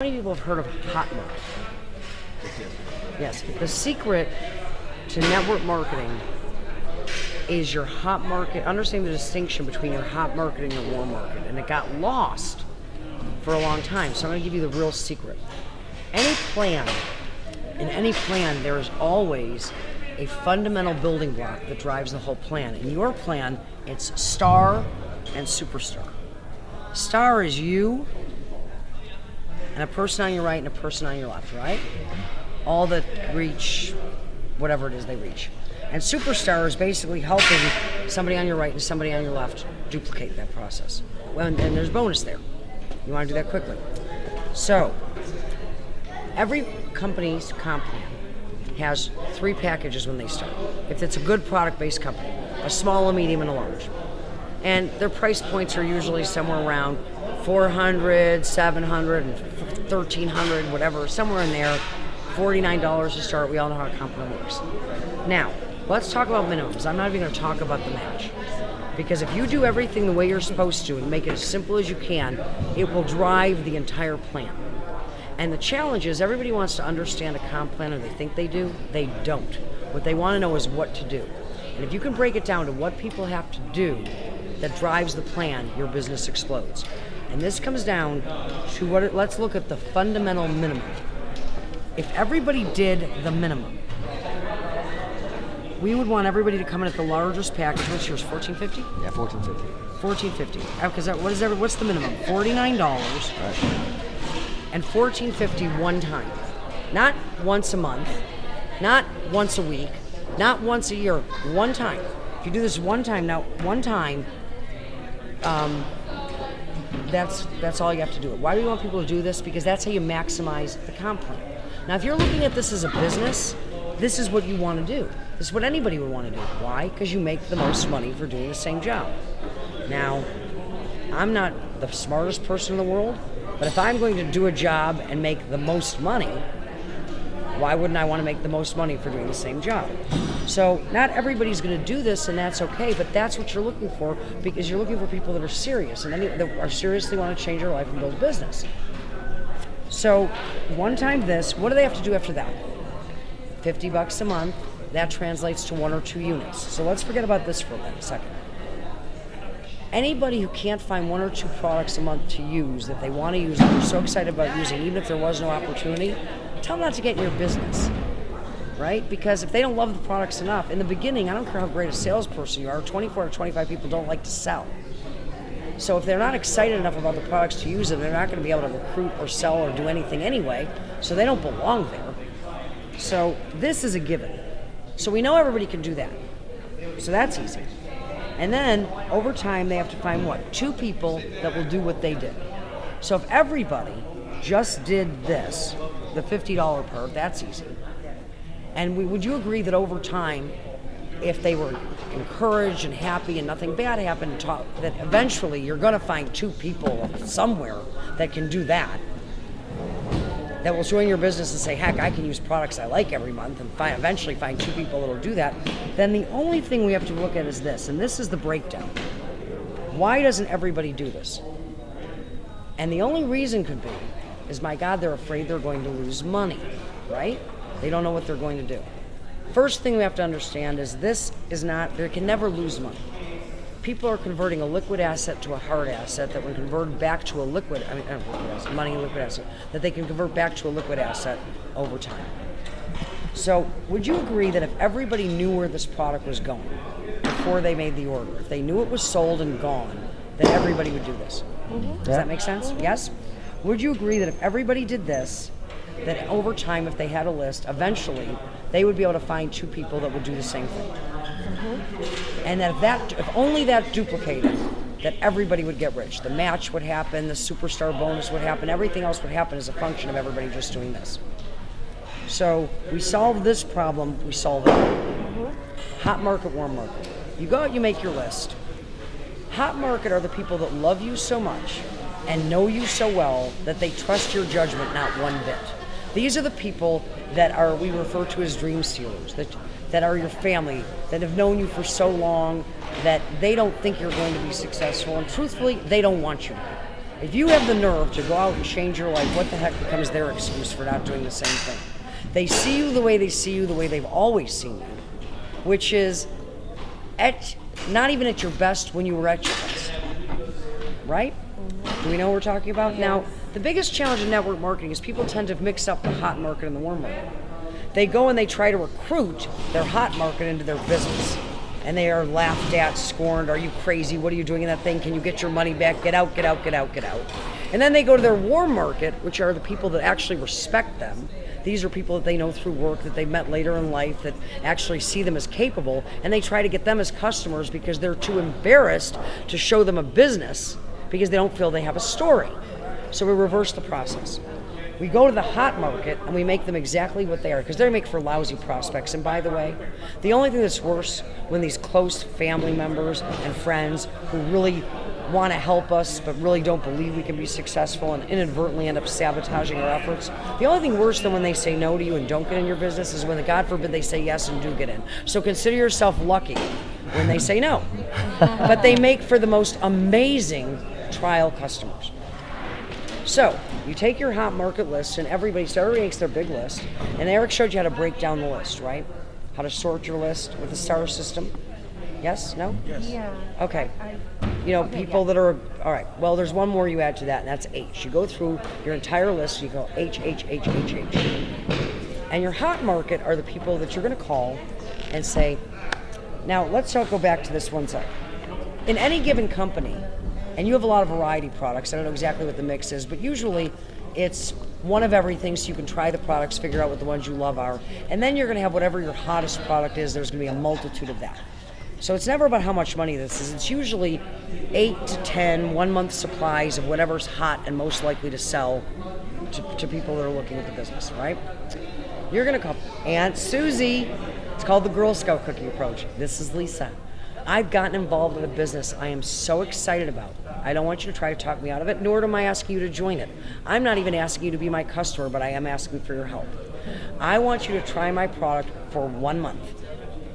How many people have heard of hot market? Yes. The secret to network marketing is your hot market. Understand the distinction between your hot market and your warm market. And it got lost for a long time. So I'm going to give you the real secret. In any plan, there is always a fundamental building block that drives the whole plan. In your plan, it's star and superstar. Star is you and a person on your right and a person on your left, right? All that reach whatever it is they reach. And superstar is basically helping somebody on your right and somebody on your left duplicate that process. Well, and there's bonus there. You want to do that quickly. So, every company's comp plan has 3 packages when they start. If it's a good product-based company, a small, a medium, and a large. And their price points are usually somewhere around $400, $700, and $1,300, whatever, somewhere in there. $49 to start. We all know how a comp plan works. Now, let's talk about minimums. I'm not even going to talk about the match. Because if you do everything the way you're supposed to and make it as simple as you can, it will drive the entire plan. And the challenge is everybody wants to understand a comp plan, or they think they do. They don't. What they want to know is what to do. And if you can break it down to what people have to do that drives the plan, your business explodes. And this comes down to let's look at the fundamental minimum. If everybody did the minimum, we would want everybody to come in at the largest package. What's yours, $1,450? Yeah, $1,450. $1,450. Because what's the minimum? $49. Right. And $1,450 one time. Not once a month, not once a week, not once a year, one time. If you do this one time, that's all you have to do. Why do you want people to do this? Because that's how you maximize the comp plan. Now, if you're looking at this as a business, this is what you want to do. This is what anybody would want to do. Why? Because you make the most money for doing the same job. Now, I'm not the smartest person in the world, but if I'm going to do a job and make the most money, why wouldn't I want to make the most money for doing the same job? So not everybody's going to do this, and that's okay, but that's what you're looking for, because you're looking for people that are serious and that are seriously want to change their life and build a business. So one time this, what do they have to do after that? $50 a month. That translates to 1 or 2 units. So let's forget about this for a second. Anybody who can't find 1 or 2 products a month to use that they want to use, that they're so excited about using, even if there was no opportunity, tell them not to get in your business, right? Because if they don't love the products enough, in the beginning, I don't care how great a salesperson you are, 24 or 25 people don't like to sell. So if they're not excited enough about the products to use them, they're not going to be able to recruit or sell or do anything anyway, so they don't belong there. So this is a given. So we know everybody can do that. So that's easy. And then, over time, they have to find what? 2 people that will do what they did. So if everybody just did this, the $50 per, that's easy. And would you agree that over time, if they were encouraged and happy and nothing bad happened, that eventually you're going to find 2 people somewhere that can do that will join your business and say, heck, I can use products I like every month, and eventually find 2 people that will do that, then the only thing we have to look at is this, and this is the breakdown. Why doesn't everybody do this? And the only reason could be is, my God, they're afraid they're going to lose money, right? They don't know what they're going to do. First thing we have to understand is they can never lose money. People are converting a liquid asset to a hard asset that when converted back to a liquid asset, that they can convert back to a liquid asset over time. So would you agree that if everybody knew where this product was going before they made the order, if they knew it was sold and gone, then everybody would do this? Mm-hmm. Does that make sense? Mm-hmm. Yes? Would you agree that if everybody did this, that over time, if they had a list, eventually they would be able to find 2 people that would do the same thing? Mm-hmm. And that if only that duplicated, that everybody would get rich. The match would happen, the superstar bonus would happen, everything else would happen as a function of everybody just doing this. So we solve this problem, we solve it. Mm-hmm. Hot market, warm market. You go out, you make your list. Hot market are the people that love you so much and know you so well that they trust your judgment not one bit. These are the people that we refer to as dream stealers, that are your family, that have known you for so long that they don't think you're going to be successful, and truthfully, they don't want you to be. If you have the nerve to go out and change your life, what the heck becomes their excuse for not doing the same thing? They see you the way they see you, the way they've always seen you, which is not even at your best when you were at your best, right? Do we know what we're talking about? Yes. Now, the biggest challenge in network marketing is people tend to mix up the hot market and the warm market. They go and they try to recruit their hot market into their business. And they are laughed at, scorned. Are you crazy? What are you doing in that thing? Can you get your money back? Get out, get out, get out, get out. And then they go to their warm market, which are the people that actually respect them. These are people that they know through work, that they've met later in life, that actually see them as capable, and they try to get them as customers because they're too embarrassed to show them a business because they don't feel they have a story. So we reverse the process. We go to the hot market and we make them exactly what they are, because they make for lousy prospects. And by the way, the only thing that's worse when these close family members and friends who really want to help us but really don't believe we can be successful and inadvertently end up sabotaging our efforts. The only thing worse than when they say no to you and don't get in your business is when, God forbid, they say yes and do get in. So consider yourself lucky when they say no. But they make for the most amazing trial customers. So you take your hot market list, and everybody makes their big list, and Eric showed you how to break down the list, right? How to sort your list with the star system. Yes? No? Yes. Yeah. Okay. People that are, all right, well, there's one more you add to that, and that's H. You go through your entire list, you go H, H, H, H, H. And your hot market are the people that you're going to call and say, now let's go back to this one side. In any given company, and you have a lot of variety products, I don't know exactly what the mix is, but usually it's one of everything, so you can try the products, figure out what the ones you love are, and then you're going to have whatever your hottest product is. There's going to be a multitude of that. So it's never about how much money this is. It's usually 8 to 10 1-month supplies of whatever's hot and most likely to sell to people that are looking at the business, right? You're going to call Aunt Susie. It's called the Girl Scout cookie approach. This is Lisa. I've gotten involved in a business I am so excited about. I don't want you to try to talk me out of it, nor am I asking you to join it. I'm not even asking you to be my customer, but I am asking for your help. I want you to try my product for 1 month.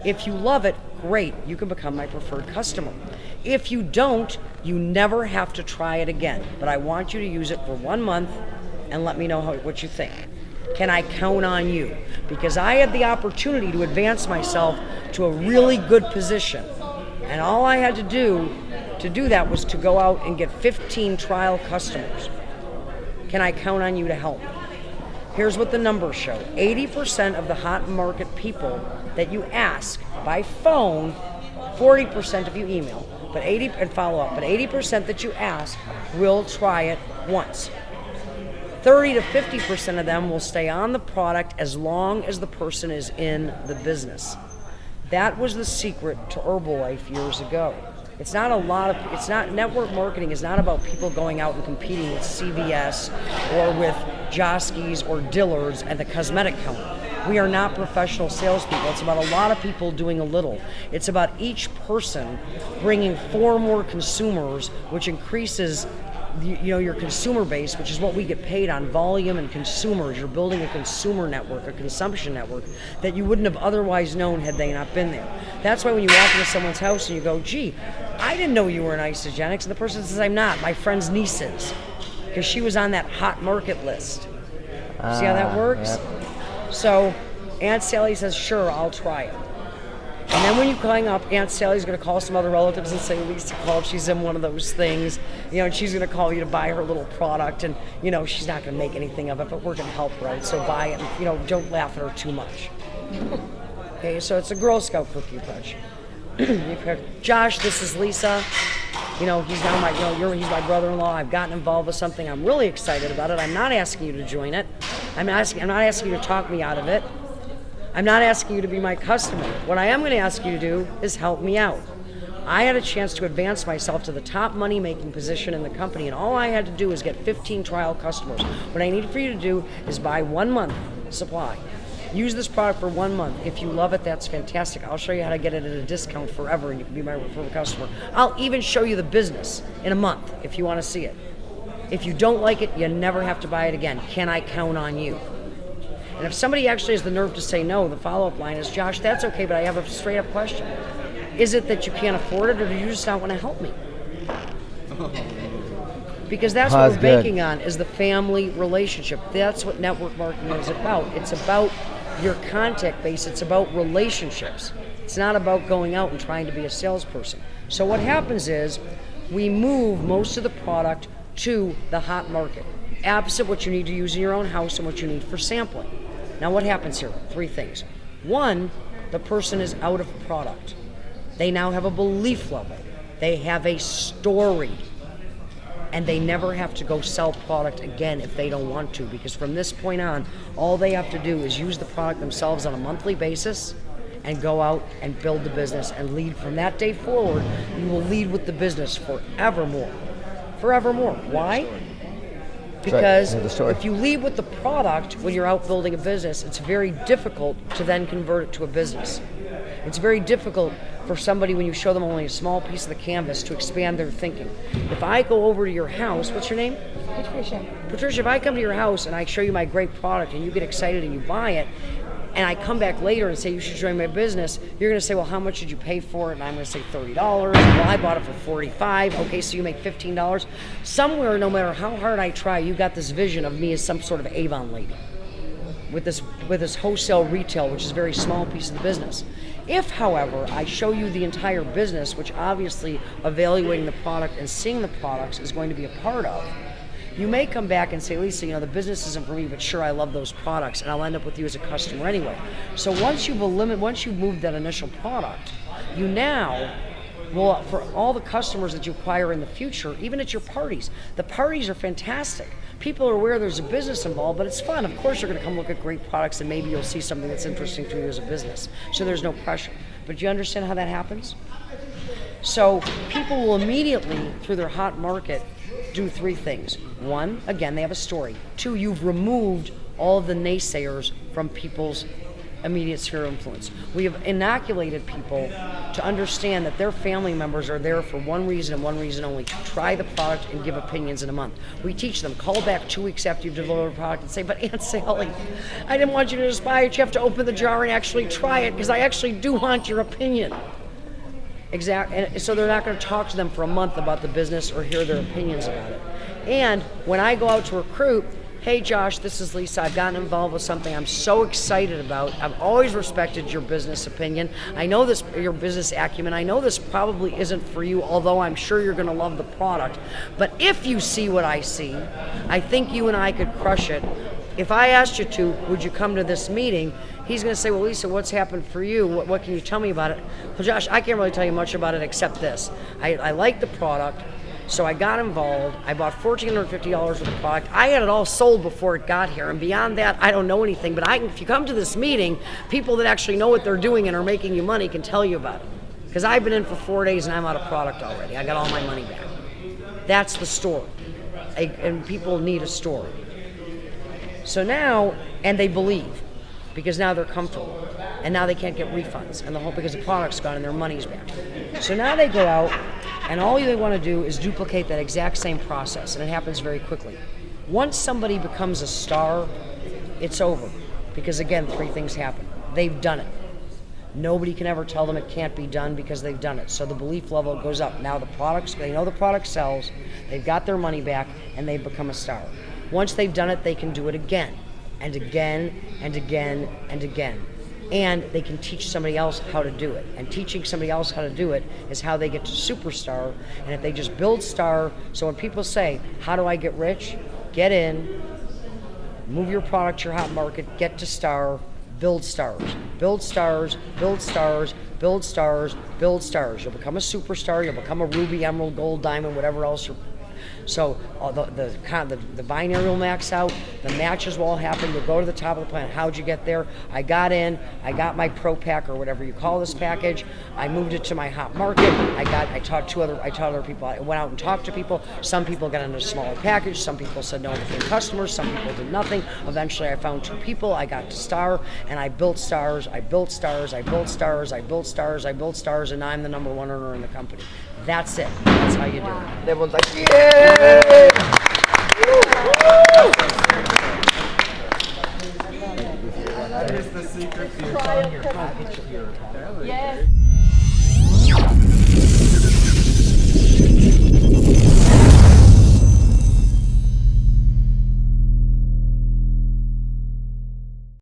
If you love it, great, you can become my preferred customer. If you don't, you never have to try it again. But I want you to use it for 1 month and let me know what you think. Can I count on you? Because I had the opportunity to advance myself to a really good position. And all I had to do that was to go out and get 15 trial customers. Can I count on you to help? Here's what the numbers show. 80% of the hot market people that you ask by phone, 40% if you email, but 80 and follow up, but 80% that you ask will try it once. 30 to 50% of them will stay on the product as long as the person is in the business. That was the secret to Herbalife years ago. It's not network marketing is not about people going out and competing with CVS or with Joskeys or Dillard's at the cosmetic counter. We are not professional salespeople. It's about a lot of people doing a little. It's about each person bringing 4 more consumers, which increases your consumer base, which is what we get paid on, volume and consumers. You're building a consumer network, a consumption network that you wouldn't have otherwise known had they not been there. That's why when you walk into someone's house and you go, gee, I didn't know you were in Isagenix, and the person says, I'm not. My friend's niece is, because she was on that hot market list. See how that works? Yep. So Aunt Sally says, sure, I'll try it. And then when you hang up, Aunt Sally's going to call some other relatives and say, Lisa called, she's in one of those things, and she's going to call you to buy her little product, and, she's not going to make anything of it, but we're going to help her out, so buy it, and, don't laugh at her too much. Okay, so it's a Girl Scout cookie approach. Josh, this is Lisa. He's now he's my brother-in-law. I've gotten involved with something. I'm really excited about it. I'm not asking you to join it. I'm not asking you to talk me out of it. I'm not asking you to be my customer. What I am going to ask you to do is help me out. I had a chance to advance myself to the top money-making position in the company, and all I had to do is get 15 trial customers. What I need for you to do is buy 1 month supply. Use this product for 1 month. If you love it, that's fantastic. I'll show you how to get it at a discount forever, and you can be my referral customer. I'll even show you the business in a month if you want to see it. If you don't like it, you never have to buy it again. Can I count on you? And if somebody actually has the nerve to say no, the follow-up line is, Josh, that's okay, but I have a straight-up question. Is it that you can't afford it, or do you just not want to help me? Because that's Oh, what that's we're good. banking on, is the family relationship. That's what network marketing is about. It's about your contact base. It's about relationships. It's not about going out and trying to be a salesperson. So what happens is we move most of the product to the hot market, absent what you need to use in your own house and what you need for sampling. Now what happens here? 3 things. 1, the person is out of product. They now have a belief level. They have a story. And they never have to go sell product again if they don't want to, because from this point on, all they have to do is use the product themselves on a monthly basis and go out and build the business and lead from that day forward. You will lead with the business forevermore. Forevermore. Why? Because if you lead with the product when you're out building a business, it's very difficult to then convert it to a business. It's very difficult for somebody, when you show them only a small piece of the canvas, to expand their thinking. If I go over to your house, what's your name? Patricia. Patricia, if I come to your house and I show you my great product and you get excited and you buy it, and I come back later and say you should join my business, you're going to say, well, how much did you pay for it? And I'm going to say $30. Well, I bought it for $45. Okay, so you make $15. Somewhere, no matter how hard I try, you got this vision of me as some sort of Avon lady with this wholesale retail, which is a very small piece of the business. If, however, I show you the entire business, which obviously evaluating the product and seeing the products is going to be a part of, you may come back and say, Lisa, the business isn't for me, but sure, I love those products, and I'll end up with you as a customer anyway. So once you've moved that initial product, you now will, for all the customers that you acquire in the future, even at your parties, the parties are fantastic. People are aware there's a business involved, but it's fun. Of course, you're going to come look at great products, and maybe you'll see something that's interesting to you as a business. So there's no pressure. But do you understand how that happens? So people will immediately, through their hot market, do 3 things. 1, again, they have a story. 2, you've removed all of the naysayers from people's immediate sphere of influence. We have inoculated people to understand that their family members are there for one reason and one reason only: to try the product and give opinions in a month. We teach them, call back 2 weeks after you've delivered a product and say, but Aunt Sally, I didn't want you to just buy it. You have to open the jar and actually try it, because I actually do want your opinion. Exactly. And so they're not going to talk to them for a month about the business or hear their opinions about it. And when I go out to recruit, hey Josh, this is Lisa. I've gotten involved with something I'm so excited about. I've always respected your business opinion. I know this, your business acumen. I know this probably isn't for you, although I'm sure you're going to love the product. But if you see what I see, I think you and I could crush it. If I asked you to, would you come to this meeting? He's going to say, well, Lisa, what's happened for you? What can you tell me about it? Well, Josh, I can't really tell you much about it except this. I like the product. So I got involved. I bought $1,450 worth of product. I had it all sold before it got here. And beyond that, I don't know anything. But if you come to this meeting, people that actually know what they're doing and are making you money can tell you about it. Because I've been in for 4 days and I'm out of product already. I got all my money back. That's the story. And people need a story. So now, and they believe, because now they're comfortable. And now they can't get refunds. And because the product's gone and their money's back. So now they go out, and all they want to do is duplicate that exact same process, and it happens very quickly. Once somebody becomes a star, it's over. Because again, 3 things happen. They've done it. Nobody can ever tell them it can't be done because they've done it. So the belief level goes up. Now they know the product sells, they've got their money back, and they've become a star. Once they've done it, they can do it again, and again, and again, and again. And they can teach somebody else how to do it. And teaching somebody else how to do it is how they get to superstar. And if they just build star, so when people say, how do I get rich? Get in, move your product to your hot market, get to star, build stars. Build stars, build stars, build stars, build stars. You'll become a superstar, you'll become a ruby, emerald, gold, diamond, whatever else you're. So the binary will max out, the matches will all happen, you'll go to the top of the planet. How'd you get there? I got in, I got my pro pack or whatever you call this package, I moved it to my hot market, I taught other people, I went out and talked to people. Some people got into a smaller package, some people said no and became customers, some people did nothing. Eventually I found 2 people, I got to star, and I built stars, I built stars, I built stars, I built stars, I built stars, and now I'm the number 1 earner in the company. That's it. That's how you do it. Everyone's like, yay! That is the secret to your tongue. Yes.